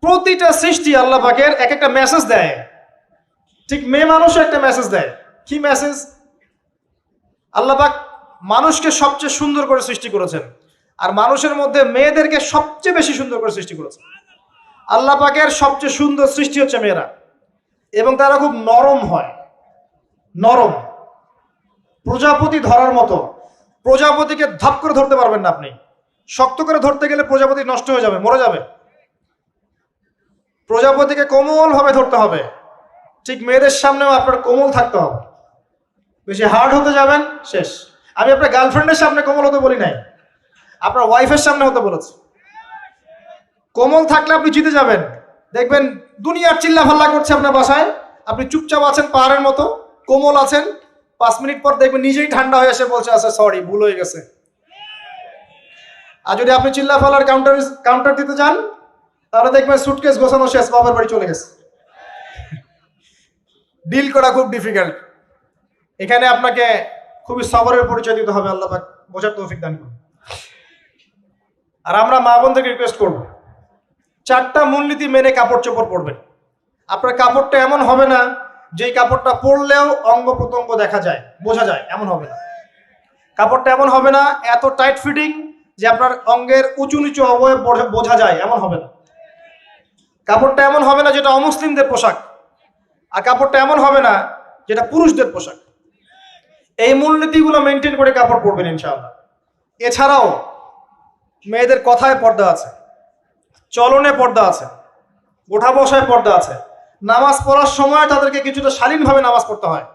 প্রতিটা সৃষ্টি আল্লাহ পাকের এক একটা মেসেজ দেয়। ঠিক মেয়ে মানুষও একটা মেসেজ দেয়। কি মেসেজ? আল্লাহ পাক মানুষকে সবচেয়ে সুন্দর করে সৃষ্টি করেছেন, আর মানুষের মধ্যে মেয়েদেরকে সবচেয়ে বেশি সুন্দর করে সৃষ্টি করেছেন। আল্লাহ পাকের সবচেয়ে সুন্দর সৃষ্টি হচ্ছে মেয়েরা, এবং তারা খুব নরম হয়, নরম, প্রজাপতি ধরার মতো। প্রজাপতিকে ধাপ করে ধরতে পারবেন না আপনি। শক্ত করে ধরতে গেলে প্রজাপতি নষ্ট হয়ে যাবে, মরে যাবে। প্রজাপতিকে কোমল ভাবে ধরতে হবে। ঠিক মেয়েদের সামনেও আপনার কোমল থাকতে হবে। বেশি হার্ড হতে যাবেন, শেষ। আমি আপনার গার্লফ্রেন্ডের সামনে কোমল হতে বলি নাই, আপনার ওয়াইফের সামনে হতে বলেছি। কোমল থাকলে আপনি জিতে যাবেন। দেখবেন দুনিয়ার চিল্লা ফাল্লা করছে আপনার বাসায়, আপনি চুপচাপ আছেন পাহাড়ের মতো, কোমল আছেন। 5 মিনিট পর দেখবেন নিজেই ঠান্ডা হয়ে এসে বলছে, আচ্ছা সরি, ভুল হয়ে গেছে। আর যদি আপনি চিল্লা ফাল্লার কাউন্টার দিতে যান, তাহলে দেখবেন সুটকেস গোছানো শেষ, বাবার বাড়ি চলে গেছে। ডিল করা খুব ডিফিকাল্ট। এখানে আপনাকে খুবই সবরের পরিচয় দিতে হবে। আল্লাহ পাক বোঝার তৌফিক দান করুন। আর আমরা মা বোনদেরকে রিকোয়েস্ট করব, 4টা মূলনীতি মেনে কাপড় চোপড় পরবেন। আপনার কাপড়টা এমন হবে না যেই কাপড়টা পরলেও অঙ্গ প্রত্যঙ্গ দেখা যায়, বোঝা যায়, এমন হবে না। কাপড়টা এমন হবে না এত টাইট ফিটিং যে আপনার অঙ্গের উঁচু নিচু অবয়ব বোঝা যায়, এমন হবে না। কাপড়টা এমন হবে না যেটা অমুসলিমদের পোশাক, আর কাপড়টা এমন হবে না যেটা পুরুষদের পোশাক। এই মূলনীতিগুলো মেনটেন করে কাপড় পরবেন ইনশাআল্লাহ। এছাড়াও মেয়েদের কথায় পর্দা আছে, চলনে পর্দা আছে, ওঠা বসায় পর্দা আছে। নামাজ পড়ার সময় তাদেরকে কিছুটা শালীনভাবে নামাজ পড়তে হয়।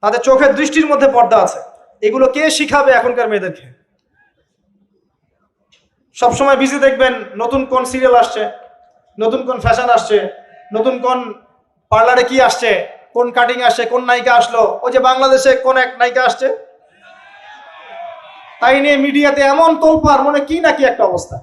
তাদের চোখের দৃষ্টির মধ্যে পর্দা আছে। এগুলো কে শিখাবে এখনকার মেয়েদেরকে? সবসময় বিজি দেখবেন নতুন কোন সিরিয়াল আসছে, নতুন কোন ফ্যাশন আসছে, নতুন কোন পার্লারে কি আসছে, কোন কাটিং আসছে, কোন নায়িকা আসলো। ওই যে বাংলাদেশে কোন এক নায়িকা আসছে, তাই নিয়ে মিডিয়াতে এমন তোলপাড়, মনে কি নাকি একটা অবস্থা।